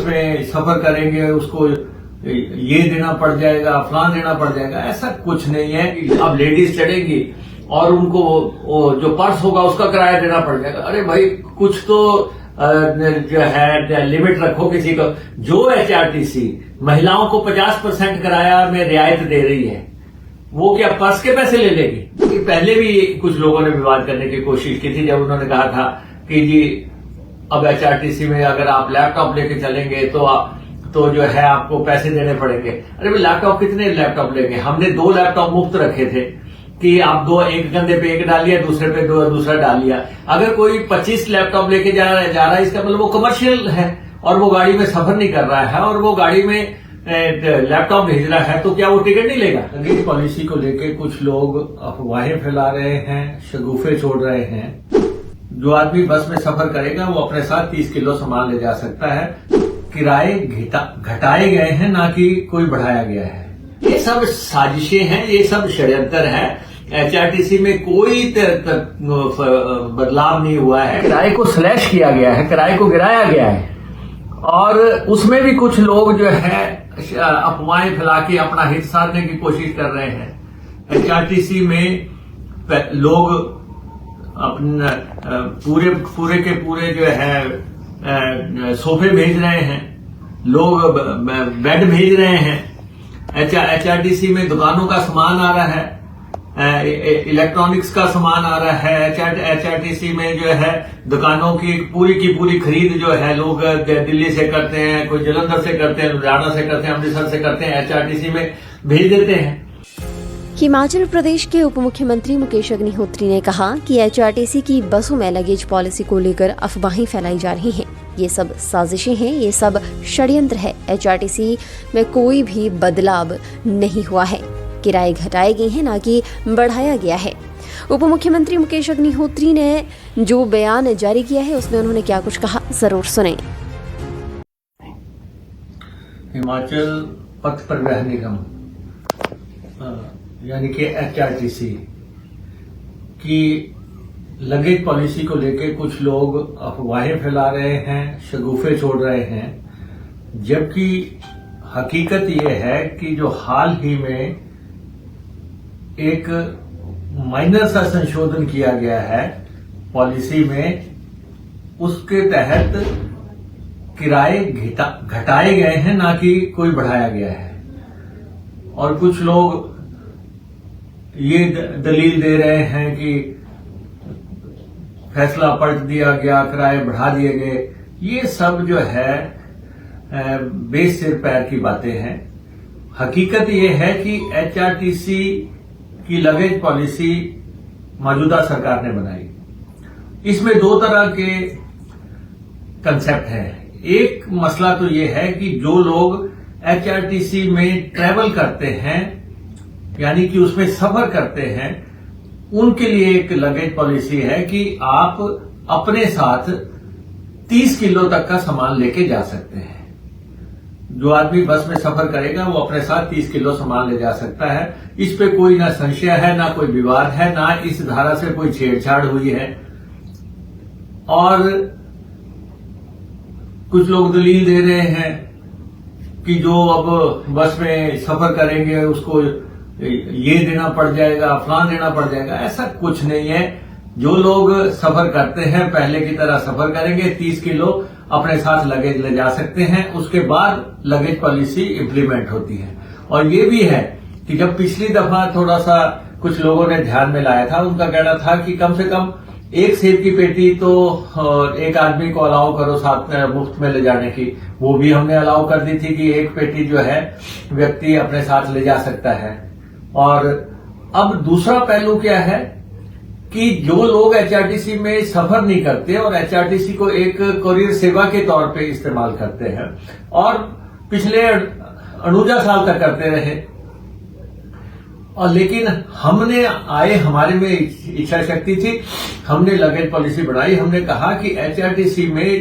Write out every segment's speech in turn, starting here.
में सफर करेंगे उसको ये देना पड़ जाएगा, फलान देना पड़ जाएगा, ऐसा कुछ नहीं है। अब लेडीज चढ़ेंगी और उनको जो पर्स होगा उसका किराया देना पड़ जाएगा। अरे भाई कुछ तो जो है लिमिट रखो किसी को। जो एचआरटीसी महिलाओं को 50% किराया में रियायत दे रही है, वो क्या पर्स के पैसे ले लेगी? पहले भी कुछ लोगों ने विवाद करने की कोशिश की थी, जब उन्होंने कहा था कि जी अब एचआरटीसी में अगर आप लैपटॉप लेके चलेंगे तो जो है आपको पैसे देने पड़ेंगे। अरे भाई लैपटॉप कितने लैपटॉप लेंगे? हमने 2 लैपटॉप मुफ्त रखे थे कि आप एक कंधे पे एक डालिए, दूसरे पे दूसरा डालिए। अगर कोई 25 लैपटॉप लेके जा रहा है, इसका मतलब वो कमर्शियल है और वो गाड़ी में सफर नहीं कर रहा है और वो गाड़ी में लैपटॉप भेज रहा है, तो क्या वो टिकट नहीं लेगा? लगेज पॉलिसी को लेके कुछ लोग अफवाहें फैला रहे हैं, शगुफे छोड़ रहे हैं। जो आदमी बस में सफर करेगा वो अपने साथ 30 किलो सामान ले जा सकता है। किराए घटाए गए हैं, ना कि कोई बढ़ाया गया है। ये सब साजिशें हैं, ये सब षड्यंत्र है। एचआरटीसी में कोई बदलाव नहीं हुआ है। किराए को स्लैश किया गया है, किराए को गिराया गया है और उसमें भी कुछ लोग जो है अफवाहें फैला के अपना हित साधने की कोशिश कर रहे हैं। एचआरटीसी में लोग अपने पूरे के पूरे जो है सोफे भेज रहे हैं, लोग बेड भेज रहे हैं। एचआरटीसी में दुकानों का सामान आ रहा है, इलेक्ट्रॉनिक्स का सामान आ रहा है। एचआरटीसी में जो है दुकानों की पूरी खरीद जो है लोग दिल्ली से करते हैं, कोई जालंधर से करते हैं, लुधियाना से करते हैं, अमृतसर से करते हैं, एचआरटीसी में भेज देते हैं। हिमाचल प्रदेश के उप मुख्यमंत्री मुकेश अग्निहोत्री ने कहा कि एचआरटीसी की बसों में लगेज पॉलिसी को लेकर अफवाहें फैलाई जा रही हैं। ये सब साजिशें हैं, ये सब षड्यंत्र है। एचआरटीसी में कोई भी बदलाव नहीं हुआ है। किराए घटाए गए हैं, ना कि बढ़ाया गया है। उप मुख्यमंत्री मुकेश अग्निहोत्री ने जो बयान जारी किया है उसमें उन्होंने क्या कुछ कहा, जरूर सुनें। हिमाचल पथ परिवहन निगम यानी कि एचआरटीसी की लगेज पॉलिसी को लेकर कुछ लोग अफवाहें फैला रहे हैं, शगुफे छोड़ रहे हैं, जबकि हकीकत यह है कि जो हाल ही में एक माइनर सा संशोधन किया गया है पॉलिसी में, उसके तहत किराए घटाए गए हैं, ना कि कोई बढ़ाया गया है। और कुछ लोग ये दलील दे रहे हैं कि फैसला पलट दिया गया, किराए बढ़ा दिए गए। ये सब जो है बेसिर पैर की बातें हैं। हकीकत ये है कि एचआरटीसी की लगेज पॉलिसी मौजूदा सरकार ने बनाई। इसमें 2 तरह के कंसेप्ट हैं। एक मसला तो ये है कि जो लोग एचआरटीसी में ट्रैवल करते हैं, यानी कि उसमें सफर करते हैं, उनके लिए एक लगेज पॉलिसी है कि आप अपने साथ 30 किलो तक का सामान लेके जा सकते हैं। जो आदमी बस में सफर करेगा वो अपने साथ 30 किलो सामान ले जा सकता है। इस पे कोई ना संशय है, ना कोई विवाद है, ना इस धारा से कोई छेड़छाड़ हुई है। और कुछ लोग दलील दे रहे हैं कि जो अब बस में सफर करेंगे उसको ये देना पड़ जाएगा, फलान देना पड़ जाएगा। ऐसा कुछ नहीं है। जो लोग सफर करते हैं पहले की तरह सफर करेंगे, 30 किलो अपने साथ लगेज ले जा सकते हैं। उसके बाद लगेज पॉलिसी इंप्लीमेंट होती है। और ये भी है कि जब पिछली दफा थोड़ा सा कुछ लोगों ने ध्यान में लाया था, उनका कहना था कि कम से कम एक सेब की पेटी तो एक आदमी को अलाउ करो साथ में मुफ्त में ले जाने की। वो भी हमने अलाउ कर दी थी कि एक पेटी जो है व्यक्ति अपने साथ ले जा सकता है। और अब दूसरा पहलू क्या है कि जो लोग एचआरटीसी में सफर नहीं करते और एचआरटीसी को एक कोरियर सेवा के तौर पे इस्तेमाल करते हैं और पिछले 49 साल तक करते रहे, और लेकिन हमारे में इच्छा शक्ति थी, हमने लगेज पॉलिसी बनाई। हमने कहा कि एचआरटीसी में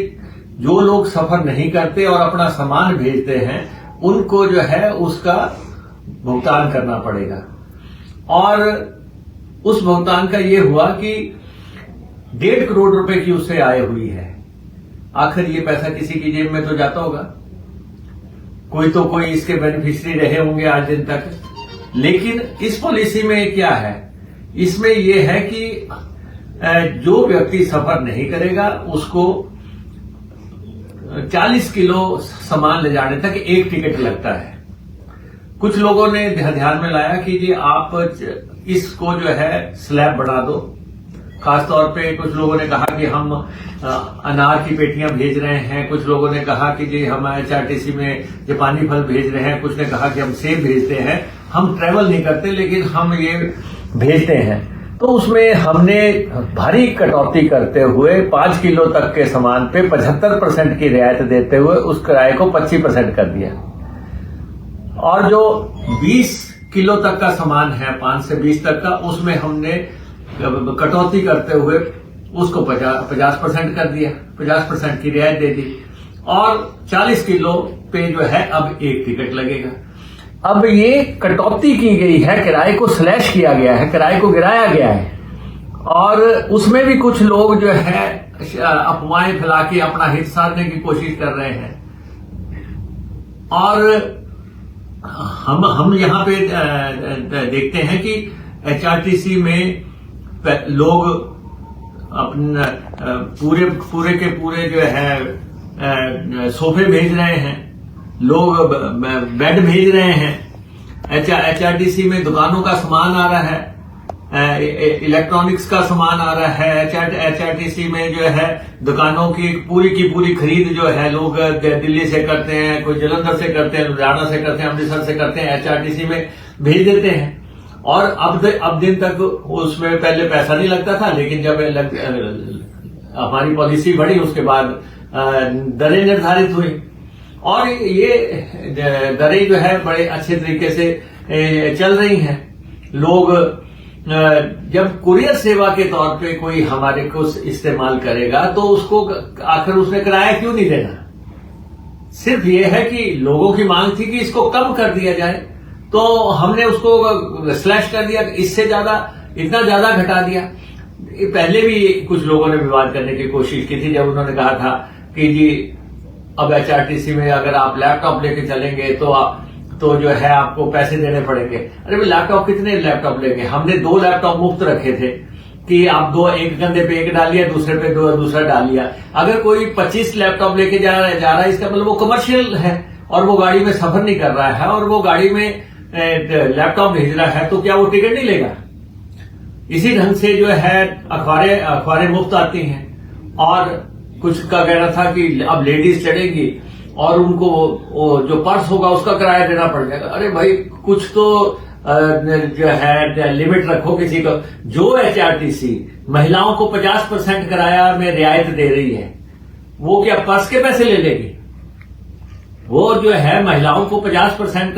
जो लोग सफर नहीं करते और अपना सामान भेजते हैं, उनको जो है उसका भुगतान करना पड़ेगा। और उस भुगतान का ये हुआ कि 1.5 करोड़ रुपए की उससे आय हुई है। आखिर ये पैसा किसी की जेब में तो जाता होगा। कोई तो कोई इसके बेनिफिशियरी रहे होंगे आज दिन तक। लेकिन इस पॉलिसी में क्या है, इसमें यह है कि जो व्यक्ति सफर नहीं करेगा उसको 40 किलो सामान ले जाने तक एक टिकट लगता है। कुछ लोगों ने ध्यान में लाया कि जी आप इसको जो है स्लैब बढ़ा दो। खासतौर पे कुछ लोगों ने कहा कि हम अनार की पेटियां भेज रहे हैं, कुछ लोगों ने कहा कि जी हम HRTC में जापानी फल भेज रहे हैं, कुछ ने कहा कि हम सेब भेजते हैं। हम ट्रेवल नहीं करते लेकिन हम ये भेजते हैं। तो उसमें हमने भारी कटौती करते हुए 5 किलो तक के सामान पे 75% की रियायत देते हुए उस किराए को 25% कर दिया। और जो 20 किलो तक का सामान है, 5 से 20 तक का, उसमें हमने कटौती करते हुए उसको 50% कर दिया, 50% की रियायत दे दी। और 40 किलो पे जो है अब एक टिकट लगेगा। अब ये कटौती की गई है, किराए को स्लैश किया गया है, किराए को गिराया गया है। और उसमें भी कुछ लोग जो है अफवाहें फैला के अपना हित साधने की कोशिश कर रहे हैं। और हम यहां पे देखते हैं कि HRTC में लोग अपने पूरे के पूरे जो है सोफे भेज रहे हैं, लोग बेड भेज रहे हैं। HRTC में दुकानों का सामान आ रहा है, इलेक्ट्रॉनिक्स का सामान आ रहा है। HRTC में जो है दुकानों की पूरी खरीद जो है लोग दिल्ली से करते हैं, कोई जलंधर से करते हैं, लुधियाना से करते हैं, अमृतसर से करते हैं, HRTC में भेज देते हैं। और अब दिन तक उसमें पहले पैसा नहीं लगता था, लेकिन जब हमारी पॉलिसी बढ़ी उसके बाद दरें निर्धारित हुई। और ये दरें जो है बड़े अच्छे तरीके से चल रही हैं। लोग जब कुरियर सेवा के तौर पे कोई हमारे को इस्तेमाल करेगा तो उसको आखिर उसने किराया क्यों नहीं देना। सिर्फ ये है कि लोगों की मांग थी कि इसको कम कर दिया जाए, तो हमने उसको स्लैश कर दिया, इससे ज्यादा इतना ज्यादा घटा दिया। पहले भी कुछ लोगों ने विवाद करने की कोशिश की थी जब उन्होंने कहा था कि जी अब HRTC में अगर आप लैपटॉप लेके चलेंगे तो जो है आपको पैसे देने पड़ेंगे। अरे भाई लैपटॉप कितने लैपटॉप लेंगे? हमने 2 लैपटॉप मुफ्त रखे थे कि आप एक कंधे पे एक डालिए, दूसरे पे दूसरा डालिए। अगर कोई 25 लैपटॉप लेके जा रहा है इसका मतलब वो कमर्शियल है और वो गाड़ी में सफर नहीं कर रहा है और वो गाड़ी में लैपटॉप भेज रहा है, तो क्या वो टिकट नहीं लेगा? इसी ढंग से जो है अखबारें मुफ्त आती हैं। और कुछ का कहना था कि अब लेडीज चढ़ेगी और उनको जो पर्स होगा उसका किराया देना पड़ जाएगा। अरे भाई कुछ तो जो है लिमिट रखो किसी को। जो HRTC महिलाओं को 50% किराया में रियायत दे रही है, वो क्या पर्स के पैसे ले लेगी? वो जो है महिलाओं को 50%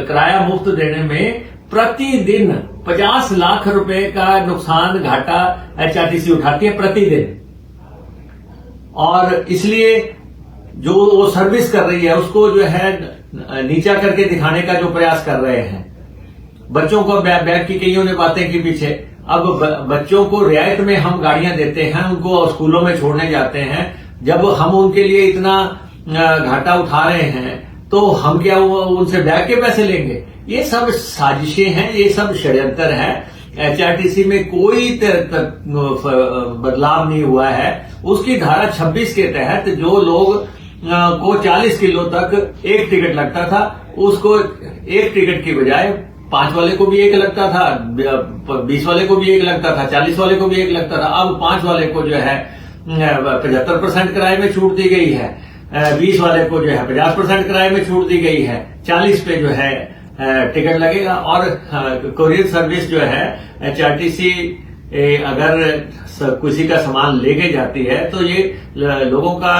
किराया मुफ्त देने में प्रतिदिन 50 लाख रुपए का नुकसान घाटा HRTC उठाती है प्रतिदिन। और इसलिए जो वो सर्विस कर रही है उसको जो है नीचा करके दिखाने का जो प्रयास कर रहे हैं। बच्चों को बैग की कईयों ने बातें की पीछे। अब बच्चों को रियायत में हम गाड़ियां देते हैं, उनको स्कूलों में छोड़ने जाते हैं। जब हम उनके लिए इतना घाटा उठा रहे हैं तो हम क्या उनसे बैग के पैसे लेंगे? ये सब साजिशें हैं, ये सब षड्यंत्र है। HRTC में कोई बदलाव नहीं हुआ है। उसकी धारा 26 के तहत जो लोग को 40 किलो तक एक टिकट लगता था, उसको एक टिकट की बजाय 5 वाले को भी एक लगता था, 20 वाले को भी एक लगता था, 40 वाले को भी एक लगता था। अब 5 वाले को जो है 75% किराए में छूट दी गई है, 20 वाले को जो है 50% किराए में छूट दी गई है, 40 पे जो है टिकट लगेगा। और कोरियर सर्विस जो है HRTC अगर किसी का सामान लेके जाती है तो ये लोगों का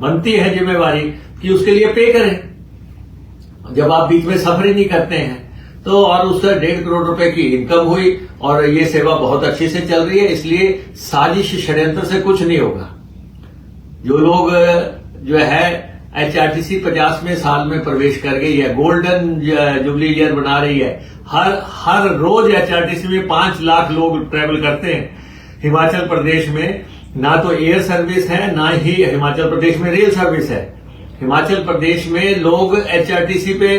बनती है जिम्मेवारी कि उसके लिए पे करें। जब आप बीच में सफर ही नहीं करते हैं तो, और उससे 1.5 करोड़ रुपए की इनकम हुई और ये सेवा बहुत अच्छी से चल रही है। इसलिए साजिश षड्यंत्र से कुछ नहीं होगा। जो लोग जो है HRTC 50वें साल में प्रवेश कर गई है, गोल्डन जुबली ईयर बना रही है। हर रोज HRTC में 5 लाख लोग ट्रेवल करते हैं। हिमाचल प्रदेश में ना तो एयर सर्विस है, ना ही हिमाचल प्रदेश में रेल सर्विस है। हिमाचल प्रदेश में लोग एचआरटीसी पे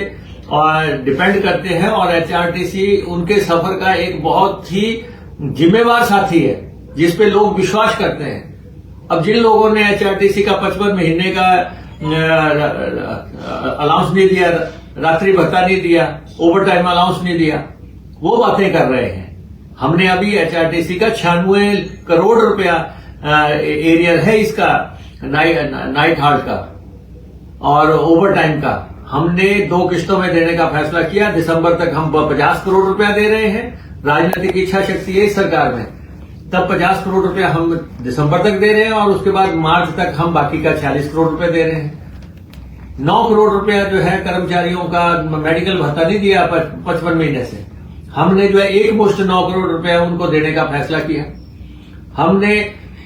डिपेंड करते हैं और एचआरटीसी उनके सफर का एक बहुत ही जिम्मेवार साथी है जिस पे लोग विश्वास करते हैं। अब जिन लोगों ने एचआरटीसी का 55 महीने का अलाउंस नहीं दिया, रात्रि भत्ता नहीं दिया, ओवर टाइम अलाउंस नहीं दिया, वो बातें कर रहे हैं। हमने अभी एचआरटीसी का 96 करोड़ रुपया एरियर है इसका नाइट हाल्ट का और ओवर टाइम का, हमने 2 किस्तों में देने का फैसला किया। दिसंबर तक हम 50 करोड़ रुपया दे रहे हैं। राजनीतिक इच्छा शक्ति है इस सरकार में, तब 50 करोड़ रुपया हम दिसंबर तक दे रहे हैं और उसके बाद मार्च तक हम बाकी का 40 करोड़ रुपए दे रहे हैं। 9 करोड़ रुपया जो है कर्मचारियों का मेडिकल भत्ता नहीं दिया 55 महीने से, हमने जो है एक मुश्त 9 करोड़ रुपया उनको देने का फैसला किया। हमने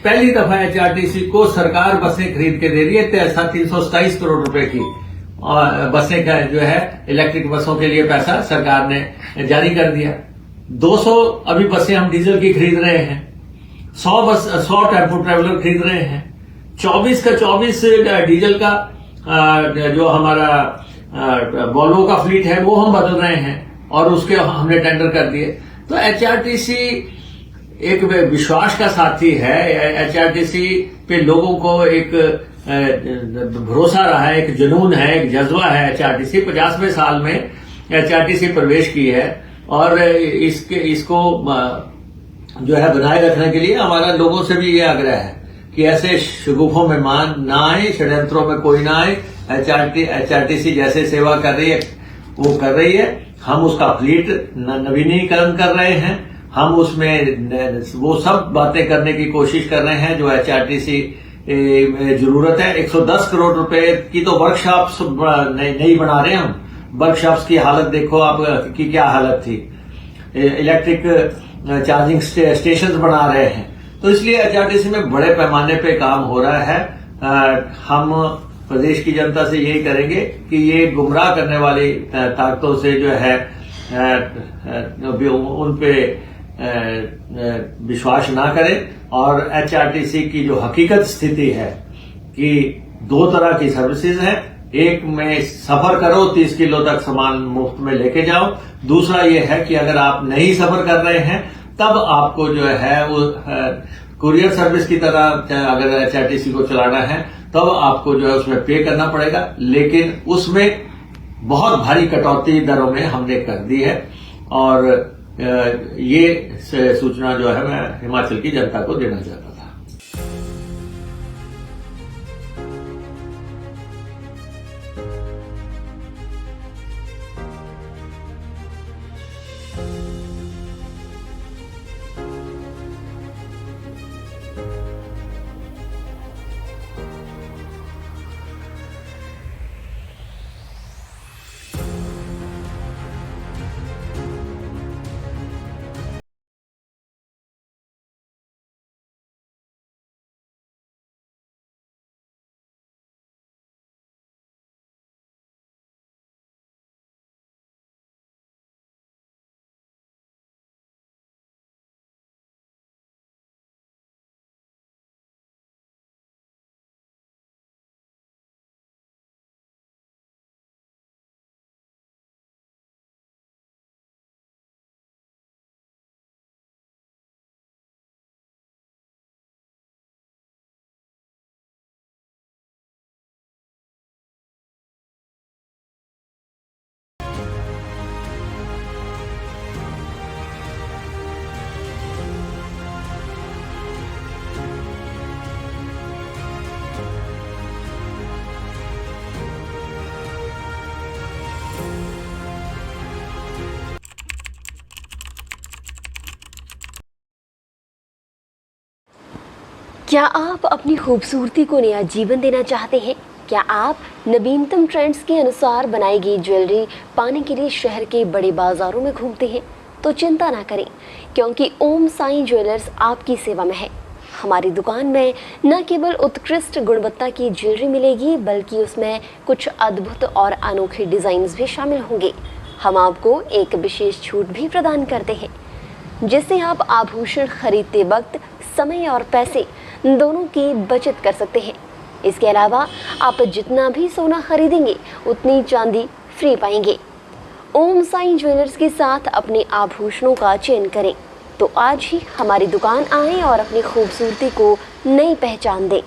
पहली दफा एचआरटीसी को सरकार बसें खरीद के दे दी है 327 करोड़ रुपए की, और बसें का जो है इलेक्ट्रिक बसों के लिए पैसा सरकार ने जारी कर दिया। 200 अभी बसें हम डीजल की खरीद रहे हैं, 100 टेम्पो ट्रेवलर खरीद रहे हैं, 24 का 24 डीजल का जो हमारा वॉल्वो का फ्लीट है वो हम बदल रहे हैं और उसके हमने टेंडर कर दिए। तो एचआरटीसी एक विश्वास का साथी है। एचआरटीसी पे लोगों को एक भरोसा रहा है, एक जुनून है, एक जज्बा है। एचआरटीसी 50वें साल में एचआरटीसी प्रवेश की है और इसको जो है बनाए रखने के लिए हमारा लोगों से भी ये आग्रह है कि ऐसे शगुफों में मान ना आए, षड्यंत्रों में कोई ना आए। एचआरटीसी जैसे सेवा कर रही है वो कर रही है। हम उसका फ्लीट नवीनीकरण कर रहे हैं, हम उसमें वो सब बातें करने की कोशिश कर रहे हैं जो एचआरटीसी में जरूरत है। 110 करोड़ रुपए की तो वर्कशॉप्स नहीं बना रहे हम। वर्कशॉप्स की हालत देखो आप की क्या हालत थी। इलेक्ट्रिक चार्जिंग स्टेशंस बना रहे हैं। तो इसलिए एचआरटीसी में बड़े पैमाने पे काम हो रहा है। हम प्रदेश की जनता से यही करेंगे कि ये गुमराह करने वाली ताकतों से जो है उन पे विश्वास ना करें और एचआरटीसी की जो हकीकत स्थिति है कि 2 तरह की सर्विसेज है। एक में सफर करो 30 किलो तक सामान मुफ्त में लेके जाओ। दूसरा ये है कि अगर आप नहीं सफर कर रहे हैं तब आपको जो है वो कुरियर सर्विस की तरह अगर एचआरटीसी को चलाना है तब आपको जो है उसमें पे करना पड़ेगा, लेकिन उसमें बहुत भारी कटौती दरों में हमने कर दी है। और ये सूचना जो है मैं हिमाचल की जनता को देना चाहता था। क्या आप अपनी खूबसूरती को नया जीवन देना चाहते हैं? क्या आप नवीनतम ट्रेंड्स के अनुसार बनाई गई ज्वेलरी पाने के लिए शहर के बड़े बाजारों में घूमते हैं? तो चिंता ना करें, क्योंकि ओम साईं ज्वेलर्स आपकी सेवा में है। हमारी दुकान में न केवल उत्कृष्ट गुणवत्ता की ज्वेलरी मिलेगी, बल्कि उसमें कुछ अद्भुत और अनोखे डिज़ाइंस भी शामिल होंगे। हम आपको एक विशेष छूट भी प्रदान करते हैं, जिससे आप आभूषण खरीदते वक्त समय और पैसे दोनों की बचत कर सकते हैं। इसके अलावा आप जितना भी सोना खरीदेंगे उतनी चांदी फ्री पाएंगे। ओम साईं ज्वेलर्स के साथ अपने आभूषणों का चयन करें तो आज ही हमारी दुकान आएं और अपनी खूबसूरती को नई पहचान दें।